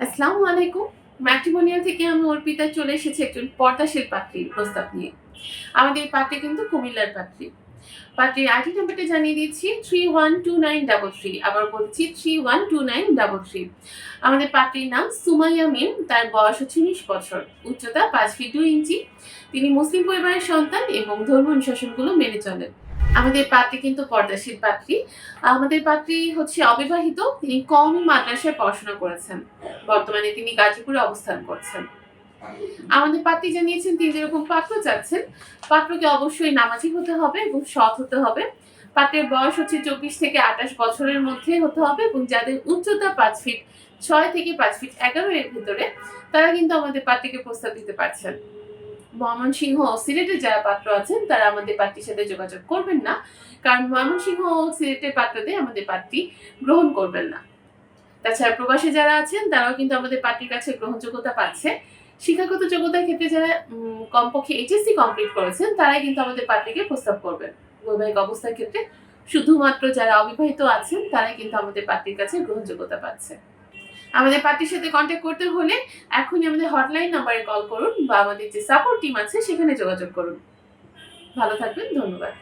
আসসালামু আলাইকুম। ম্যাট্রিমোনিয়াল থেকে আমি অর্পিতা চলে এসেছি একজন পর্দাশীল পাত্রীর প্রস্তাব নিয়ে। আমাদের পাত্রী কিন্তু কুমিল্লার পাত্রী। পাত্রীর আইডি নাম্বারটা জানিয়ে দিচ্ছি 312933। আবার বলছি 312933। আমাদের পাত্রীর নাম সুমাইয়া মিম। তার বয়স হচ্ছে 19 বছর। উচ্চতা 5 ফিট 2 ইঞ্চি। তিনি মুসলিম পরিবারের সন্তান এবং ধর্ম অনুশাসনগুলো মেনে চলেন। আমাদের পাত্রী কিন্তু পর্দাশীল পাত্রী। আমাদের পাত্রী হচ্ছে অবিবাহিত। তিনি কওমি মাদ্রাসায় পড়াশোনা করেছেন। বর্তমানে তিনি গাজীপুরে অবস্থান করছেন। আমাদের পাত্রী জানিয়েছেন তিনি যেরকম পাত্র চাচ্ছেন, পাত্রকে অবশ্যই নামাজি হতে হবে এবং সৎ হতে হবে। পাত্রের বয়স হচ্ছে 24 থেকে 28 বছরের মধ্যে হতে হবে এবং যাদের উচ্চতা 5 ফিট 6 থেকে 5 ফিট 11 এর ভিতরে তারা কিন্তু আমাদের পাত্রীকে প্রস্তাব দিতে পারছেন। ময়মনসিংহ ও সিলেটের যারা পাত্র আছেন তারা আমাদের পাত্রীর সাথে যোগাযোগ করবেন না। কারণ ময়মনসিংহ ও সিলেটের পাত্রদের আমাদের পাত্রী গ্রহণ করবেন না। তাছাড়া প্রবাসী যারা আছেন তারাও কিন্তু আমাদের পার্টির কাছে গ্রহণযোগ্যতা পাচ্ছে। শিক্ষাগত যোগ্যতার ক্ষেত্রে যারা কমপক্ষে এইচএসসি কমপ্লিট করেছেন তারাই কিন্তু আমাদের পার্টিকে প্রস্তাব করবেন। বৈবাহিক অবস্থার ক্ষেত্রে শুধুমাত্র যারা অবিবাহিত আছেন তারাই কিন্তু আমাদের পার্টির কাছে গ্রহণযোগ্যতা পাচ্ছে। আমাদের পার্টির সাথে কন্ট্যাক্ট করতে হলে এখনই আমাদের হটলাইন নাম্বারে কল করুন বা আমাদের যে সাপোর্ট টিম আছে সেখানে যোগাযোগ করুন। ভালো থাকবেন। ধন্যবাদ।